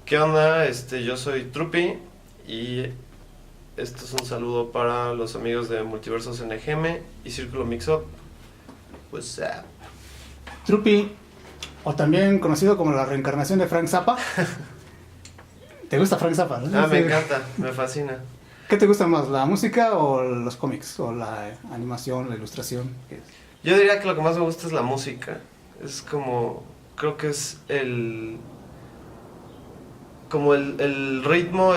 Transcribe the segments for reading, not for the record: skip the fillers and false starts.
¿Qué onda? Yo soy Trupi y esto es un saludo para los amigos de Multiversos NGM y Círculo Mix-Up. What's up? Trupi, o también conocido como la reencarnación de Frank Zappa. ¿Te gusta Frank Zappa? ¿No? Me encanta, me fascina. ¿Qué te gusta más, la música o los cómics? ¿O la animación, la ilustración? Yo diría que lo que más me gusta es la música. Es como, creo que es como el ritmo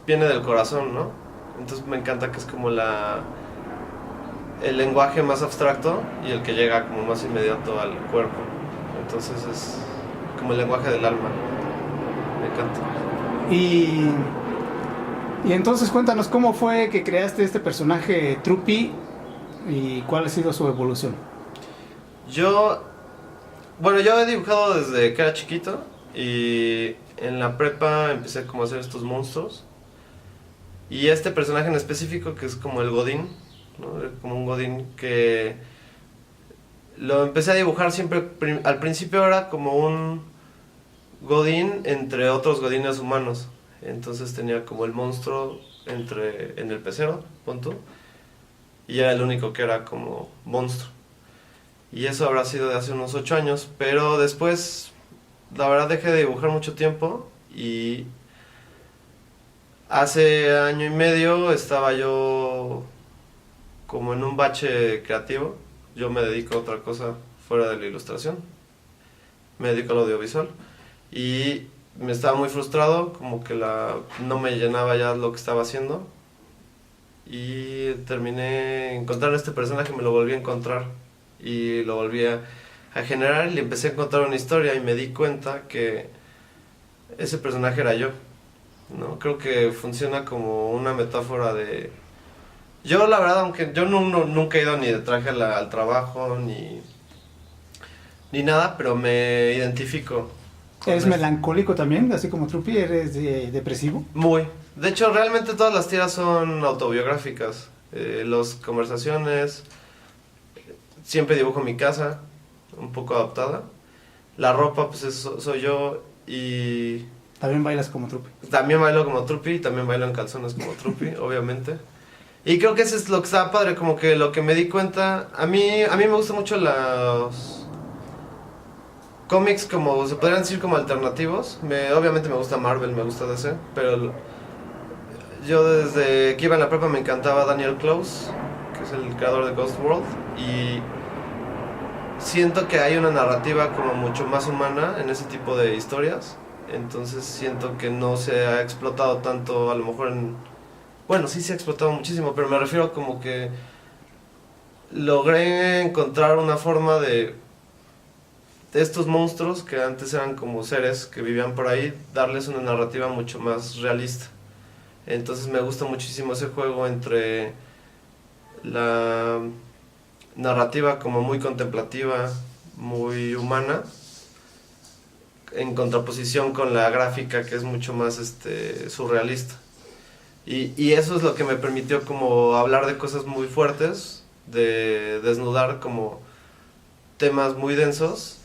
viene del corazón, ¿no? Entonces me encanta que es como el lenguaje más abstracto y el que llega como más inmediato al cuerpo. Entonces es como el lenguaje del alma. Me encanta. Y entonces cuéntanos cómo fue que creaste este personaje Trupi y cuál ha sido su evolución. Yo he dibujado desde que era chiquito y en la prepa empecé como a hacer estos monstruos. Y este personaje en específico, que es como el Godín, ¿no? Como un Godín que lo empecé a dibujar siempre, al principio era como un Godín entre otros Godines humanos. Entonces tenía como el monstruo en el pecero, pon tú, y era el único que era como monstruo. Y eso habrá sido de hace unos 8 años, pero después, la verdad, dejé de dibujar mucho tiempo y hace año y medio estaba yo como en un bache creativo. Yo me dedico a otra cosa fuera de la ilustración, me dedico al audiovisual y me estaba muy frustrado, como que no me llenaba ya lo que estaba haciendo y terminé encontrando este personaje, me lo volví a encontrar y lo volví a generar y le empecé a encontrar una historia y me di cuenta que ese personaje era yo, ¿no? Creo que funciona como una metáfora de... Yo la verdad, aunque yo nunca he ido ni de traje al trabajo ni nada, pero me identifico. ¿Eres melancólico también, así como Trupi? ¿Eres depresivo? Muy. De hecho, realmente todas las tiras son autobiográficas. Las conversaciones, siempre dibujo mi casa, un poco adaptada. La ropa, pues soy yo y... También bailas como Trupi. También bailo como Trupi, también bailo en calzones como Trupi, obviamente. Y creo que eso es lo que está padre, como que lo que me di cuenta... A mí me gustan mucho los cómics, como se podrían decir, como alternativos. Obviamente me gusta Marvel, me gusta DC, pero yo desde que iba en la prepa me encantaba Daniel Close, que es el creador de Ghost World, y siento que hay una narrativa como mucho más humana en ese tipo de historias. Entonces siento que no se ha explotado tanto, a lo mejor bueno, sí se ha explotado muchísimo, pero me refiero como que logré encontrar una forma de estos monstruos que antes eran como seres que vivían por ahí, darles una narrativa mucho más realista. Entonces me gusta muchísimo ese juego entre la narrativa como muy contemplativa, muy humana, en contraposición con la gráfica que es mucho más surrealista. Y eso es lo que me permitió como hablar de cosas muy fuertes, de desnudar como temas muy densos,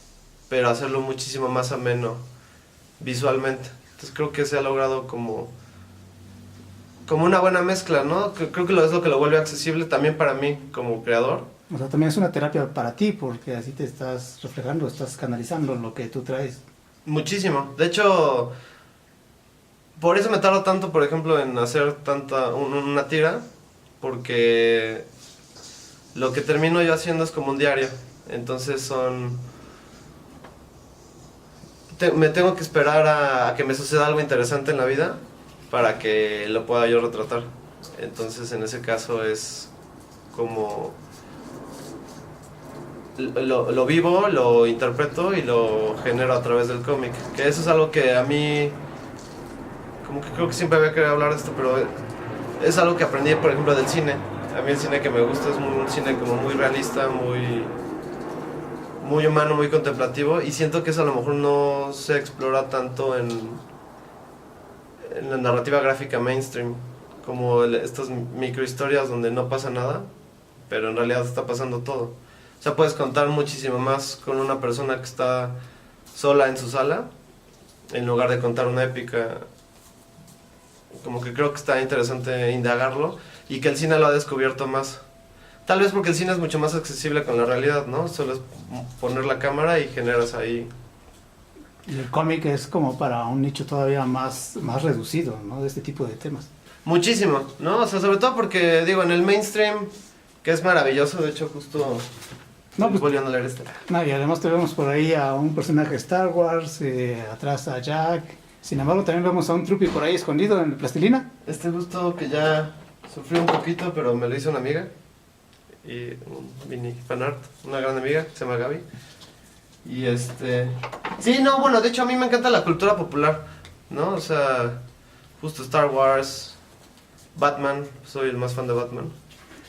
pero hacerlo muchísimo más ameno visualmente. Entonces creo que se ha logrado como una buena mezcla, ¿no? Creo que es lo que lo vuelve accesible también para mí como creador. O sea, también es una terapia para ti, porque así te estás reflejando, estás canalizando lo que tú traes. Muchísimo. De hecho, por eso me tardo tanto, por ejemplo, en hacer una tira, porque lo que termino yo haciendo es como un diario. Entonces me tengo que esperar a que me suceda algo interesante en la vida para que lo pueda yo retratar. Entonces en ese caso es como lo vivo, lo interpreto y lo genero a través del cómic. Que eso es algo que a mí, como que creo que siempre había querido hablar de esto, pero es algo que aprendí, por ejemplo, del cine. A mí el cine que me gusta es un cine como muy realista, muy humano, muy contemplativo, y siento que eso a lo mejor no se explora tanto en la narrativa gráfica mainstream, como estas microhistorias donde no pasa nada, pero en realidad está pasando todo. O sea, puedes contar muchísimo más con una persona que está sola en su sala en lugar de contar una épica. Como que creo que está interesante indagarlo y que el cine lo ha descubierto más. Tal vez porque el cine es mucho más accesible con la realidad, ¿no? Solo es poner la cámara y generas ahí. Y el cómic es como para un nicho todavía más reducido, ¿no? De este tipo de temas. Muchísimo, ¿no? O sea, sobre todo porque, digo, en el mainstream, que es maravilloso, de hecho, justo No, pues, volviendo a leer este. no, y además tenemos por ahí a un personaje de Star Wars, atrás a Jack. Sin embargo, también vemos a un Trupi por ahí escondido en plastilina. Este justo que ya sufrí un poquito, pero me lo hizo una amiga. Y un mini fanart, una gran amiga, se llama Gaby. Y sí, no, bueno, de hecho a mí me encanta la cultura popular, ¿no? O sea, justo Star Wars, Batman, soy el más fan de Batman.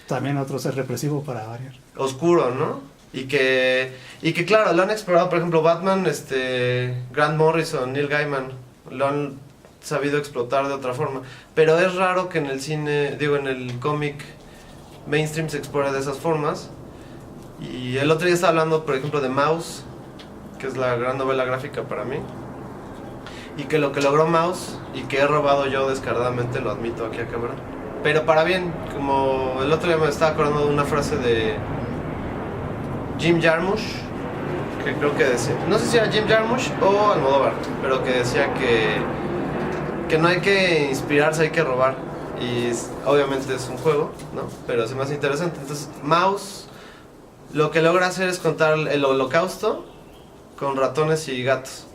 También otro ser represivo para variar. Oscuro, ¿no? Y que claro, lo han explorado, por ejemplo, Batman, Grant Morrison, Neil Gaiman, lo han sabido explotar de otra forma. Pero es raro que en el cine, digo, en el cómic mainstream se explore de esas formas. Y el otro día estaba hablando, por ejemplo, de Mouse, que es la gran novela gráfica para mí. Y que lo que logró Mouse, y que he robado yo descaradamente, lo admito aquí a cámara. Pero para bien, como el otro día me estaba acordando de una frase de Jim Jarmusch, que creo que decía, no sé si era Jim Jarmusch o Almodóvar, pero que decía que no hay que inspirarse, hay que robar. Y obviamente es un juego, ¿no? Pero es más interesante. Entonces, Mouse lo que logra hacer es contar el holocausto con ratones y gatos.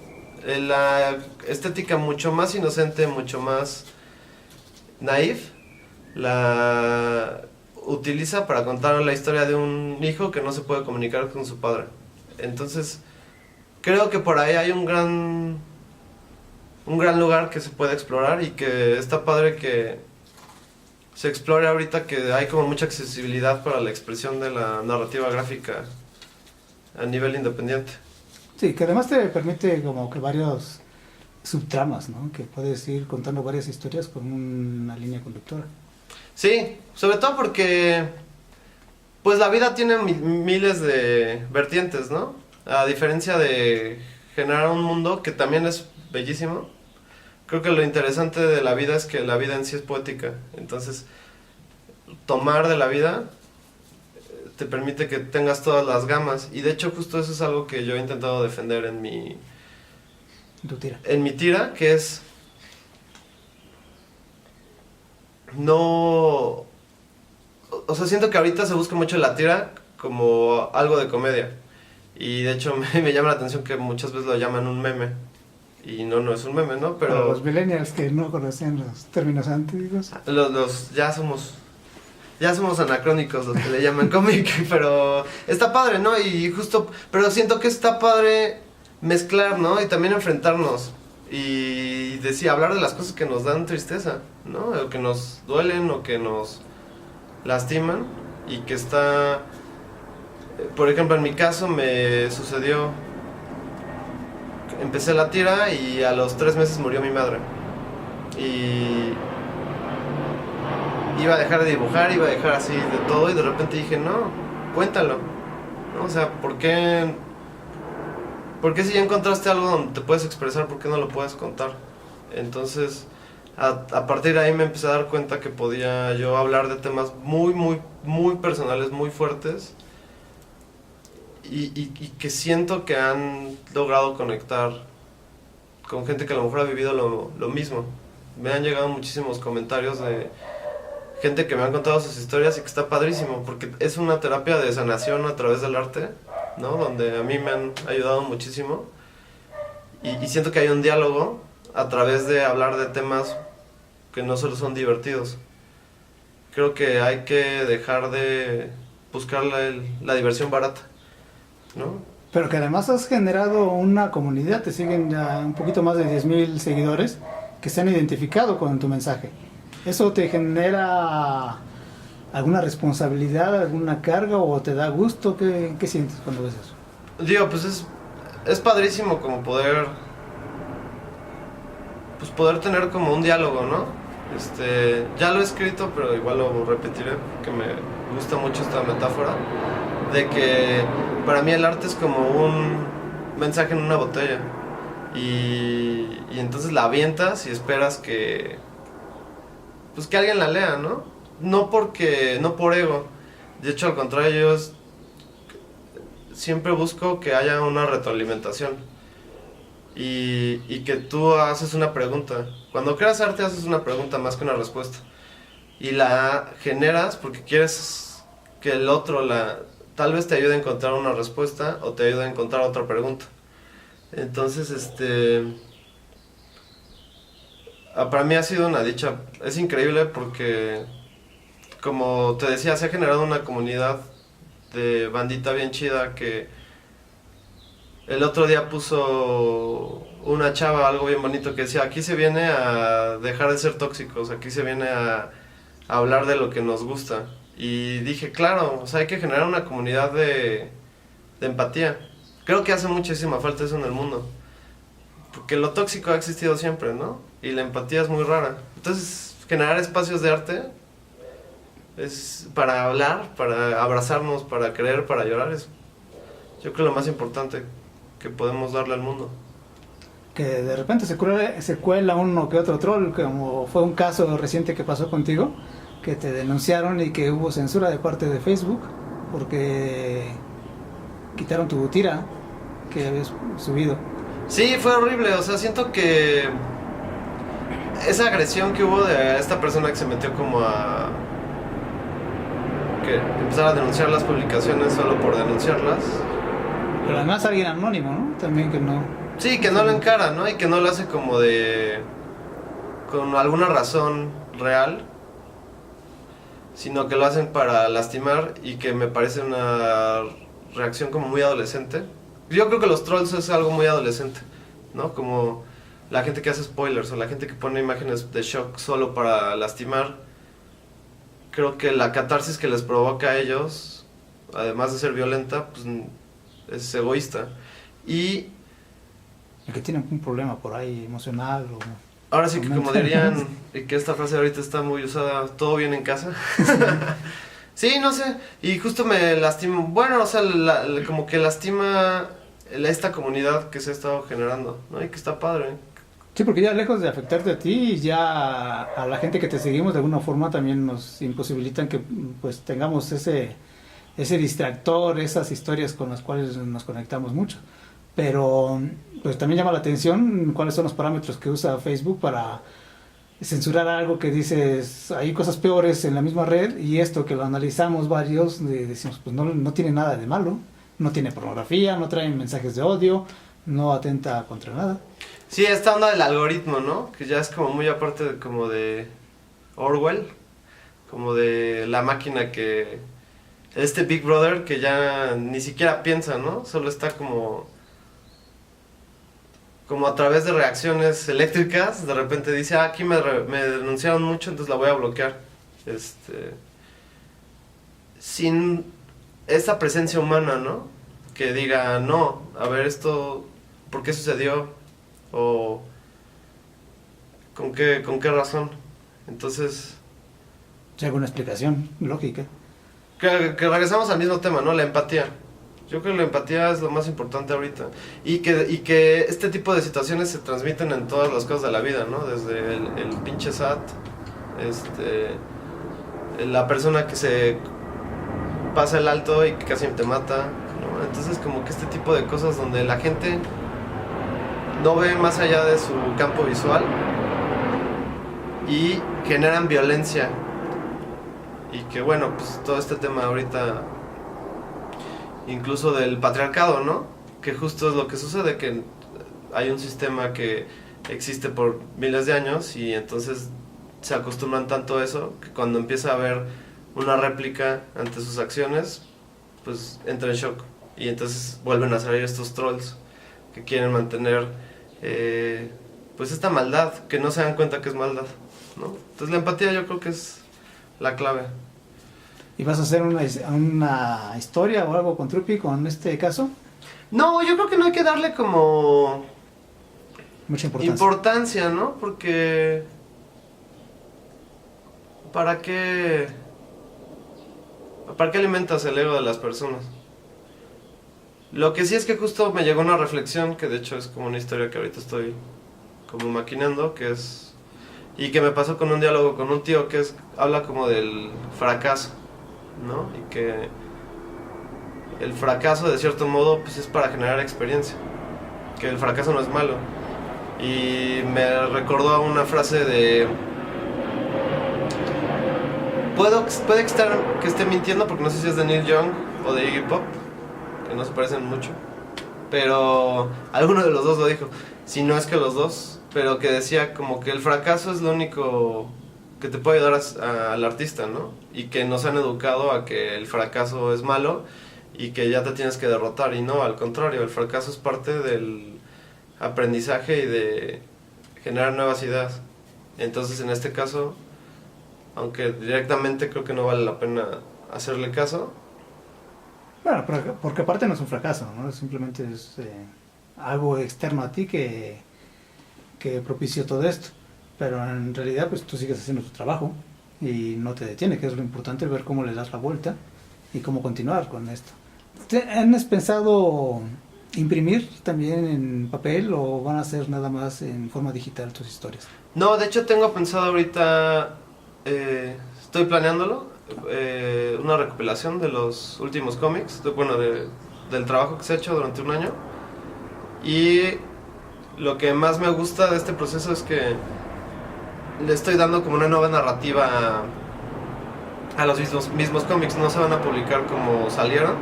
La estética mucho más inocente, mucho más naif, la utiliza para contar la historia de un hijo que no se puede comunicar con su padre. Entonces, creo que por ahí hay un gran lugar que se puede explorar y que está padre que se explore ahorita, que hay como mucha accesibilidad para la expresión de la narrativa gráfica a nivel independiente. Sí, que además te permite como que varios subtramas, ¿no? Que puedes ir contando varias historias con una línea conductora. Sí, sobre todo porque pues la vida tiene miles de vertientes, ¿no? A diferencia de generar un mundo que también es bellísimo, creo que lo interesante de la vida es que la vida en sí es poética. Entonces, tomar de la vida te permite que tengas todas las gamas. Y de hecho justo eso es algo que yo he intentado defender en mi tira, que es no... O sea, siento que ahorita se busca mucho la tira como algo de comedia. Y de hecho me llama la atención que muchas veces lo llaman un meme. Y no es un meme, ¿no? Pero para los millennials que no conocen los términos antiguos. Ya somos anacrónicos los que le llaman cómic, pero está padre, ¿no? Y justo, pero siento que está padre mezclar, ¿no? Y también enfrentarnos y hablar de las cosas que nos dan tristeza, ¿no? O que nos duelen o que nos lastiman y que está, por ejemplo, en mi caso me sucedió, empecé la tira y a los 3 meses murió mi madre y iba a dejar de dibujar, iba a dejar así de todo y de repente dije, no, cuéntalo, ¿no? O sea, ¿por qué si ya encontraste algo donde te puedes expresar, por qué no lo puedes contar? Entonces, a partir de ahí me empecé a dar cuenta que podía yo hablar de temas muy, muy, muy personales, muy fuertes y que siento que han logrado conectar con gente que a lo mejor ha vivido lo mismo. Me han llegado muchísimos comentarios de gente que me han contado sus historias y que está padrísimo, porque es una terapia de sanación a través del arte, ¿no? Donde a mí me han ayudado muchísimo y siento que hay un diálogo a través de hablar de temas que no solo son divertidos. Creo que hay que dejar de buscar la diversión barata, ¿no? Pero que además has generado una comunidad, te siguen ya un poquito más de 10,000 seguidores que se han identificado con tu mensaje. ¿Eso te genera alguna responsabilidad, alguna carga o te da gusto? ¿Qué sientes cuando ves eso? Digo, pues es padrísimo como poder tener como un diálogo, ¿no? Ya lo he escrito, pero igual lo repetiré, que me gusta mucho esta metáfora de que para mí el arte es como un mensaje en una botella. y entonces la avientas y esperas que, pues que alguien la lea, ¿no? No por ego. De hecho, al contrario, siempre busco que haya una retroalimentación y que tú haces una pregunta. Cuando creas arte haces una pregunta más que una respuesta y la generas porque quieres que el otro tal vez te ayude a encontrar una respuesta o te ayude a encontrar otra pregunta. Entonces, para mí ha sido una dicha. Es increíble porque, como te decía, se ha generado una comunidad de bandita bien chida que el otro día puso una chava algo bien bonito que decía, aquí se viene a dejar de ser tóxicos, aquí se viene a hablar de lo que nos gusta. Y dije, claro, o sea, hay que generar una comunidad de empatía. Creo que hace muchísima falta eso en el mundo. Porque lo tóxico ha existido siempre, ¿no? Y la empatía es muy rara. Entonces, generar espacios de arte es para hablar, para abrazarnos, para creer, para llorar. Es, yo creo, lo más importante que podemos darle al mundo. Que de repente se cuela uno que otro troll, como fue un caso reciente que pasó contigo, que te denunciaron y que hubo censura de parte de Facebook porque quitaron tu tira que habías subido. Sí, fue horrible, o sea, siento que esa agresión que hubo de esta persona que se metió como a que empezar a denunciar las publicaciones solo por denunciarlas. Pero además alguien anónimo, ¿no? También que no... Sí, que no lo encara, ¿no? Y que no lo hace como con alguna razón real, sino que lo hacen para lastimar y que me parece una reacción como muy adolescente. Yo creo que los trolls es algo muy adolescente, ¿no? Como la gente que hace spoilers o la gente que pone imágenes de shock solo para lastimar. Creo que la catarsis que les provoca a ellos, además de ser violenta, pues es egoísta. Y El que tiene un problema por ahí emocional o... ahora sí que como dirían, y que esta frase ahorita está muy usada, todo bien en casa. Sí, no sé, y justo me lastima, bueno, o sea, como que lastima esta comunidad que se ha estado generando, ¿no? Y que está padre. Sí, porque ya lejos de afectarte a ti, ya a la gente que te seguimos de alguna forma también nos imposibilitan que pues tengamos ese distractor, esas historias con las cuales nos conectamos mucho. Pero pues también llama la atención cuáles son los parámetros que usa Facebook para censurar algo que dices, hay cosas peores en la misma red y esto que lo analizamos varios, decimos pues no tiene nada de malo, no tiene pornografía, no trae mensajes de odio, no atenta contra nada. Sí, esta onda del algoritmo, ¿no? Que ya es como muy aparte como de Orwell, como de la máquina que... Este Big Brother que ya ni siquiera piensa, ¿no? Solo está como a través de reacciones eléctricas, de repente dice, aquí me denunciaron mucho, entonces la voy a bloquear. Sin esa presencia humana, ¿no? Que diga, no, a ver esto, ¿por qué sucedió? O ¿con qué razón? Entonces... ¿Hay alguna explicación lógica? Que regresamos al mismo tema, ¿no? La empatía. Yo creo que la empatía es lo más importante ahorita. Y que este tipo de situaciones se transmiten en todas las cosas de la vida, ¿no? Desde el pinche SAT, la persona que se pasa el alto y que casi te mata, ¿no? Entonces como que este tipo de cosas donde la gente no ve más allá de su campo visual y generan violencia. Y que bueno, pues todo este tema ahorita, incluso del patriarcado, ¿no? Que justo es lo que sucede, que hay un sistema que existe por miles de años y entonces se acostumbran tanto a eso que cuando empieza a haber una réplica ante sus acciones, pues entra en shock y entonces vuelven a salir estos trolls que quieren mantener pues esta maldad, que no se dan cuenta que es maldad, ¿no? Entonces la empatía yo creo que es la clave. ¿Y vas a hacer una historia o algo con Trupi con este caso? No, yo creo que no hay que darle como mucha importancia, ¿no? Porque ¿para qué alimentas el ego de las personas? Lo que sí es que justo me llegó una reflexión, que de hecho es como una historia que ahorita estoy como maquinando, que es... Y que me pasó con un diálogo con un tío que habla como del fracaso, ¿no? Y que el fracaso de cierto modo pues es para generar experiencia, que el fracaso no es malo. Y me recordó una frase de... Puede que esté mintiendo porque no sé si es de Neil Young o de Iggy Pop, que no se parecen mucho, pero alguno de los dos lo dijo, si no es que los dos, pero que decía como que el fracaso es lo único que te puede ayudar al artista, ¿no? Y que nos han educado a que el fracaso es malo y que ya te tienes que derrotar, y no, al contrario, el fracaso es parte del aprendizaje y de generar nuevas ideas. Entonces en este caso, aunque directamente creo que no vale la pena hacerle caso. Bueno, porque aparte no es un fracaso, ¿no? Simplemente es algo externo a ti que propició todo esto. Pero en realidad pues tú sigues haciendo tu trabajo y no te detiene, que es lo importante, ver cómo le das la vuelta y cómo continuar con esto. ¿Has pensado imprimir también en papel o van a ser nada más en forma digital tus historias? No, de hecho tengo pensado ahorita, estoy planeándolo, una recopilación de los últimos cómics, del trabajo que se ha hecho durante un año. Y lo que más me gusta de este proceso es que le estoy dando como una nueva narrativa a los mismos cómics. No se van a publicar como salieron,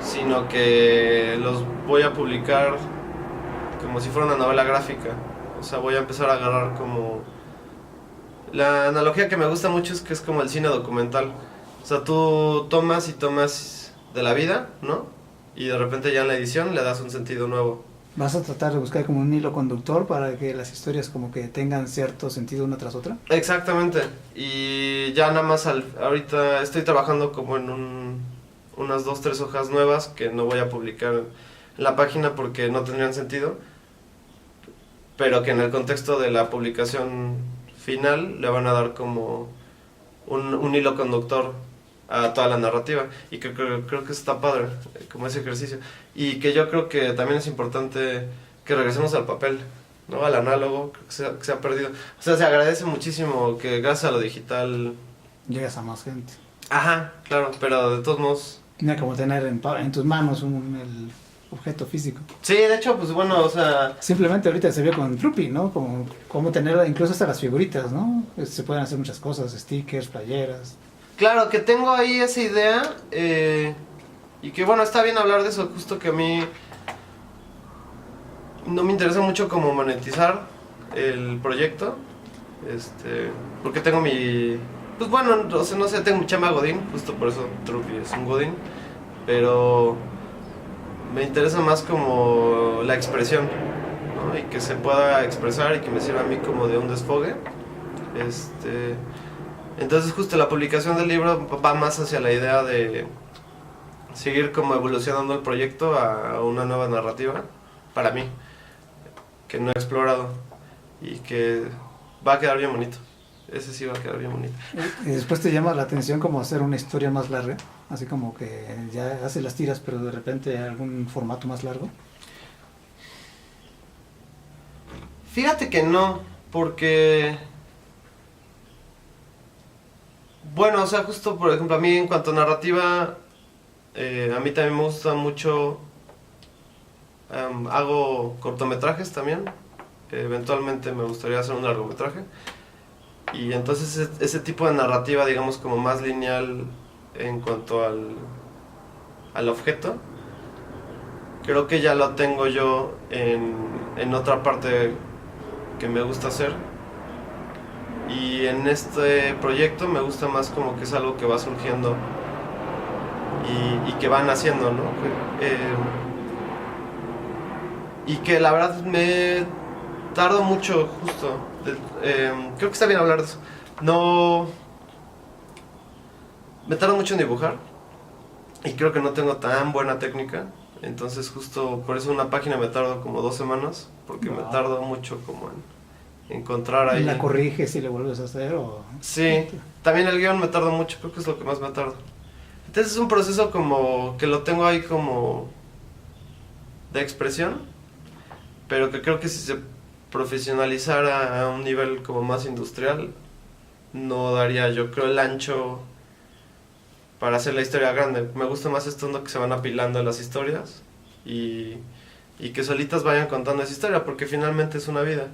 sino que los voy a publicar como si fuera una novela gráfica. O sea, voy a empezar a agarrar como... La analogía que me gusta mucho es que es como el cine documental. O sea, tú tomas y tomas de la vida, ¿no? Y de repente ya en la edición le das un sentido nuevo. ¿Vas a tratar de buscar como un hilo conductor para que las historias como que tengan cierto sentido una tras otra? Exactamente. Y ya nada más ahorita estoy trabajando como en unas 2-3 hojas nuevas que no voy a publicar en la página porque no tendrían sentido, pero que en el contexto de la publicación final le van a dar como un hilo conductor a toda la narrativa, y creo que está padre como ese ejercicio, y que yo creo que también es importante que regresemos al papel, ¿no? Al análogo, creo que se ha perdido. O sea, se agradece muchísimo que gracias a lo digital Llegas a más gente. ajá, claro, pero de todos modos No como tener en tus manos el objeto físico. sí, de hecho, pues bueno, o sea, Simplemente ahorita se vio con Trupi, ¿no? Como tener incluso hasta las figuritas, ¿no? Se pueden hacer muchas cosas, stickers, playeras. claro que tengo ahí esa idea, y que bueno, está bien hablar de eso, justo que a mí no me interesa mucho como monetizar el proyecto, porque tengo pues bueno, o sea, no sé, tengo mi chamba Godín, justo por eso Trupi es un Godín, pero me interesa más como la expresión, ¿no? Y que se pueda expresar y que me sirva a mí como de un desfogue. Entonces justo la publicación del libro va más hacia la idea de seguir como evolucionando el proyecto a una nueva narrativa para mí, que no he explorado y que va a quedar bien bonito. Ese sí va a quedar bien bonito. Y después te llama la atención como hacer una historia más larga, así como que ya hace las tiras, pero de repente algún formato más largo. Fíjate que no, porque... Bueno, o sea, justo por ejemplo a mí en cuanto a narrativa, a mí también me gusta mucho, hago cortometrajes también, eventualmente me gustaría hacer un largometraje, y entonces ese tipo de narrativa, digamos como más lineal en cuanto al objeto, creo que ya lo tengo yo en otra parte que me gusta hacer. Y en este proyecto me gusta más como que es algo que va surgiendo y que van haciendo, ¿no? Y que la verdad me tardo mucho justo. Creo que está bien hablar de eso. No... Me tardo mucho en dibujar y creo que no tengo tan buena técnica. Entonces justo por eso una página me tardo como 2 semanas, porque me tardo mucho como en encontrar ahí... ¿La corriges y le vuelves a hacer o...? Sí, también el guión me tarda mucho, creo que es lo que más me tarda. Entonces es un proceso como que lo tengo ahí como de expresión, pero que creo que si se profesionalizara a un nivel como más industrial, no daría, yo creo, el ancho para hacer la historia grande. Me gusta más esto que se van apilando las historias y que solitas vayan contando esa historia, porque finalmente es una vida.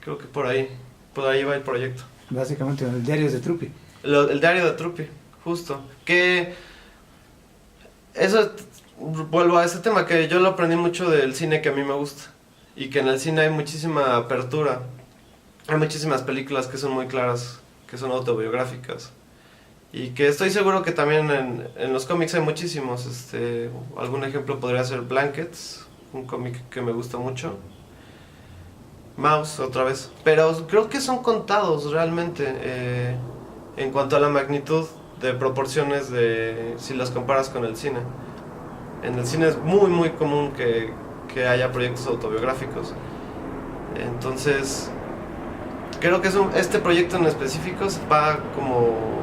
Creo que por ahí va el proyecto. Básicamente el diario de Trupi. El diario de Trupi, justo. Que eso, vuelvo a ese tema, que yo lo aprendí mucho del cine que a mí me gusta. Y que en el cine hay muchísima apertura. Hay muchísimas películas que son muy claras, que son autobiográficas. Y que estoy seguro que también en los cómics hay muchísimos. Algún ejemplo podría ser Blankets, un cómic que me gusta mucho. Mouse, otra vez. Pero creo que son contados realmente en cuanto a la magnitud de proporciones de si las comparas con el cine. En el cine es muy muy común que haya proyectos autobiográficos. Entonces, creo que este proyecto en específico se va como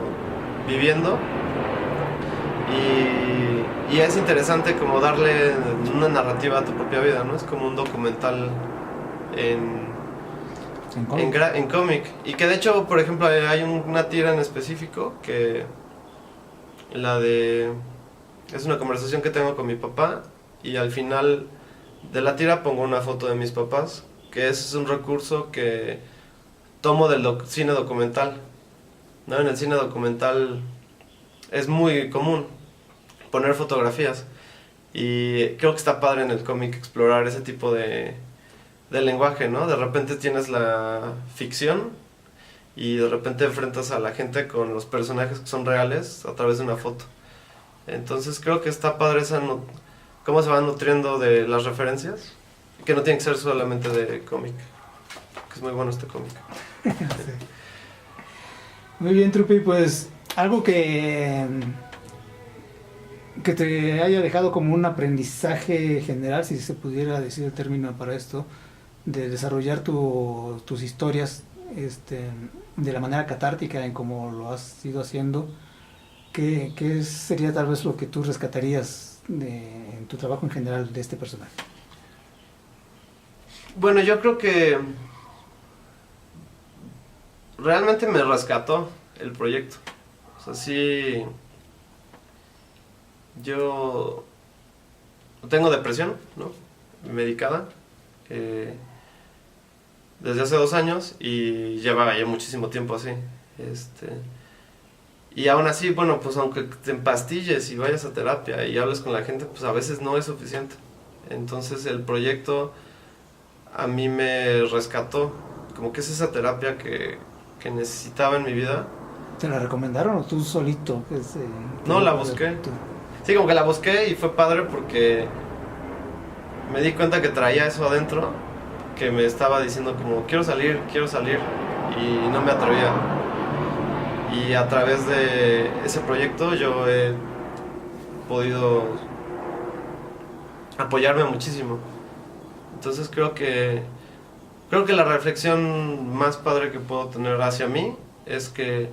viviendo y es interesante como darle una narrativa a tu propia vida, ¿no? Es como un documental en cómic. Y que de hecho, por ejemplo, hay una tira en específico que es una conversación que tengo con mi papá y al final de la tira pongo una foto de mis papás, que es un recurso que tomo del cine documental, ¿no? En el cine documental es muy común poner fotografías y creo que está padre en el cómic explorar ese tipo de lenguaje, ¿no? De repente tienes la ficción y de repente enfrentas a la gente con los personajes que son reales a través de una foto. Entonces creo que está padre cómo se van nutriendo de las referencias, que no tienen que ser solamente de cómic, que es muy bueno este cómic. Sí. Muy bien, Trupi, pues algo que te haya dejado como un aprendizaje general, si se pudiera decir el término para esto, de desarrollar tus historias de la manera catártica en como lo has ido haciendo. ¿Qué sería tal vez lo que tú rescatarías en tu trabajo en general de este personaje? Bueno, yo creo que realmente me rescató el proyecto. O sea, sí, yo tengo depresión, ¿no? Medicada. Desde hace 2 años y llevaba ya muchísimo tiempo así. Y aún así, bueno, pues aunque te empastilles y vayas a terapia y hables con la gente, pues a veces no es suficiente. Entonces el proyecto a mí me rescató, como que es esa terapia que necesitaba en mi vida. ¿Te la recomendaron o tú solito? No, la busqué. Sí, como que la busqué y fue padre porque me di cuenta que traía eso adentro, que me estaba diciendo como quiero salir y no me atrevía. Y a través de ese proyecto yo he podido apoyarme muchísimo. Entonces creo que la reflexión más padre que puedo tener hacia mí es que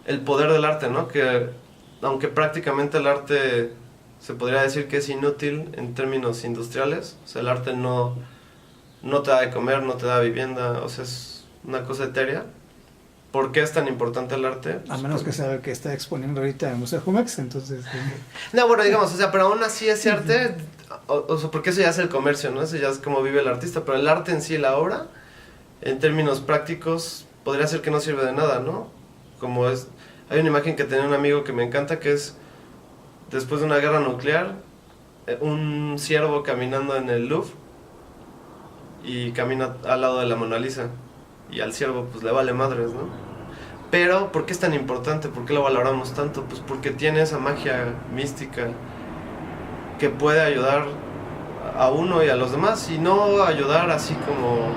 el poder del arte, ¿no? Que aunque prácticamente el arte se podría decir que es inútil en términos industriales, o sea, el arte no te da de comer, no te da vivienda, o sea, es una cosa etérea. ¿Por qué es tan importante el arte? A menos que sea el que está exponiendo ahorita en el Museo Jumex, entonces... No, bueno, digamos, o sea, pero aún así ese arte, o sea, porque eso ya es el comercio, ¿no? Eso ya es como vive el artista, pero el arte en sí, la obra, en términos prácticos, podría ser que no sirve de nada, ¿no? Como es... Hay una imagen que tenía un amigo que me encanta, que es, después de una guerra nuclear, un ciervo caminando en el Louvre, y camina al lado de la Mona Lisa. Y al ciervo pues le vale madres, ¿no? Pero, ¿por qué es tan importante? ¿Por qué lo valoramos tanto? Pues porque tiene esa magia mística que puede ayudar a uno y a los demás, y no ayudar así como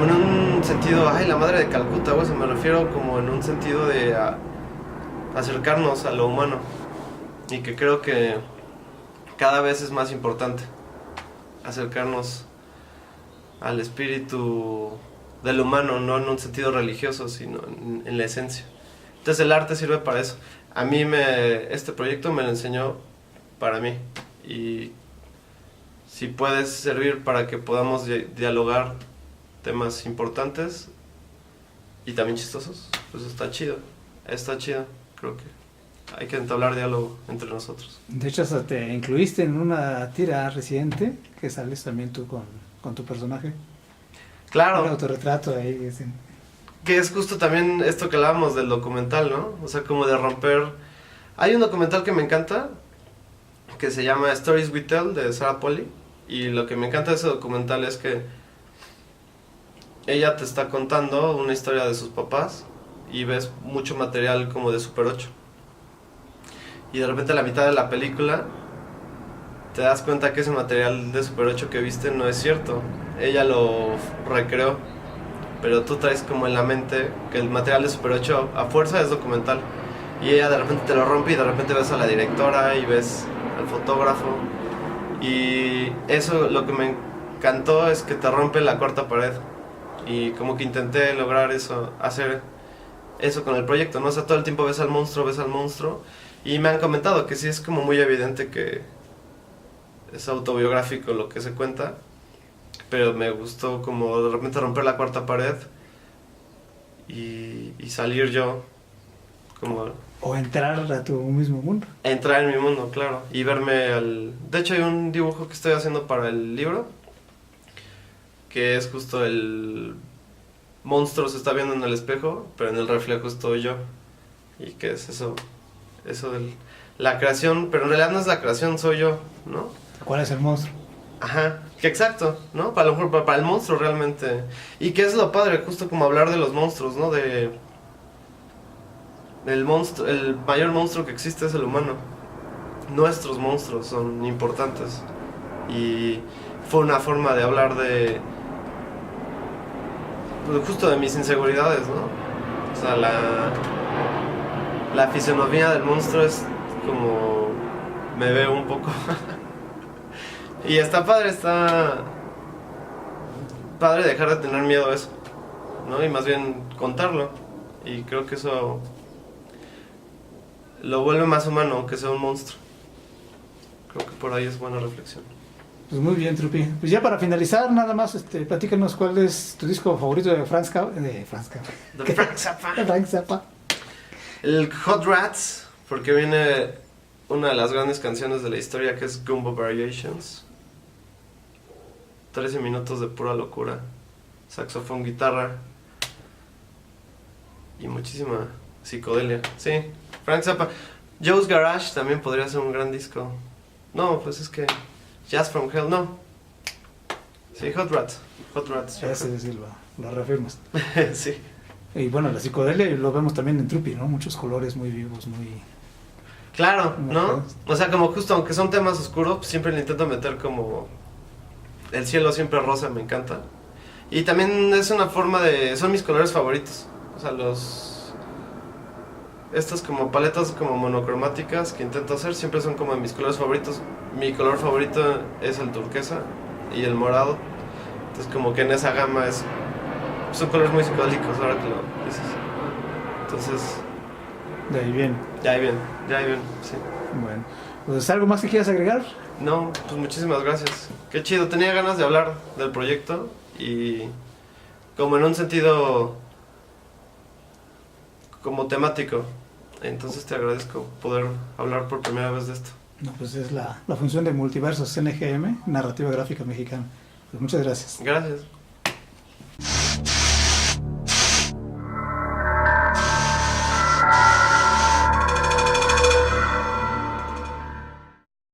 en un sentido, ay, la madre de Calcuta, o sea, me refiero como en un sentido de acercarnos a lo humano, y que creo que cada vez es más importante acercarnos al espíritu del humano, no en un sentido religioso, sino en la esencia. Entonces el arte sirve para eso. A mí este proyecto me lo enseñó para mí, y si puedes servir para que podamos dialogar temas importantes y también chistosos, pues está chido, creo que hay que entablar diálogo entre nosotros. De hecho, hasta te incluiste en una tira reciente que sales también tú con tu personaje. Claro. Un autorretrato ahí. Sí. Que es justo también esto que hablábamos del documental, ¿no? O sea, como de romper... Hay un documental que me encanta, que se llama Stories We Tell, de Sarah Polley, y lo que me encanta de ese documental es que ella te está contando una historia de sus papás, y ves mucho material como de Super 8. Y de repente a la mitad de la película te das cuenta que ese material de Super 8 que viste no es cierto. Ella lo recreó, pero tú traes como en la mente que el material de Super 8 a fuerza es documental. Y ella de repente te lo rompe y de repente ves a la directora y ves al fotógrafo. Y eso, lo que me encantó es que te rompe la cuarta pared. Y como que intenté lograr eso, hacer eso con el proyecto, ¿no? O sea, todo el tiempo ves al monstruo. Y me han comentado que sí es como muy evidente que es autobiográfico lo que se cuenta, pero me gustó como de repente romper la cuarta pared y salir yo como... O entrar a tu mismo mundo. Entrar en mi mundo, claro, y verme al... De hecho hay un dibujo que estoy haciendo para el libro, que es justo el monstruo se está viendo en el espejo, pero en el reflejo estoy yo. Y que es eso de la creación, pero en realidad no es la creación, soy yo, ¿no? ¿Cuál es el monstruo? Ajá, que exacto, ¿no? Para lo mejor para el monstruo realmente. Y que es lo padre, justo como hablar de los monstruos, ¿no? El mayor monstruo que existe es el humano. Nuestros monstruos son importantes. Y fue una forma de hablar de justo de mis inseguridades, ¿no? O sea, la fisonomía del monstruo es como me veo un poco. Y está padre dejar de tener miedo a eso, ¿no? Y más bien contarlo. Y creo que eso lo vuelve más humano, aunque sea un monstruo. Creo que por ahí es buena reflexión. Pues muy bien, Trupi. Pues ya para finalizar, nada más, platícanos cuál es tu disco favorito de Frank Zappa. De Frank Zappa. De Frank Zappa. El Hot Rats, porque viene una de las grandes canciones de la historia, que es Gumbo Variations. 13 minutos de pura locura. Saxofón, guitarra y muchísima psicodelia. Sí, Frank Zappa. Joe's Garage también podría ser un gran disco. No, pues es que Jazz from Hell, no. Sí, Hot Rats. Ese sí lo reafirmas. Sí. Y bueno, la psicodelia lo vemos también en Trupi, ¿no? Muchos colores muy vivos, muy... Claro, ¿no? O sea, como justo, aunque son temas oscuros, pues siempre le intento meter como... El cielo siempre rosa, me encanta. Y también es una forma de... Son mis colores favoritos. O sea, estas como paletas como monocromáticas que intento hacer siempre son como mis colores favoritos. Mi color favorito es el turquesa y el morado. Entonces como que en esa gama son colores muy psicodélicos ahora que lo dices. Entonces... De ahí viene. Ya ahí bien, sí. Bueno, pues ¿algo más que quieras agregar? No, pues muchísimas gracias. Qué chido, tenía ganas de hablar del proyecto y como en un sentido como temático. Entonces te agradezco poder hablar por primera vez de esto. No, pues es la función de Multiversos NGM, Narrativa Gráfica Mexicana. Pues muchas gracias. Gracias.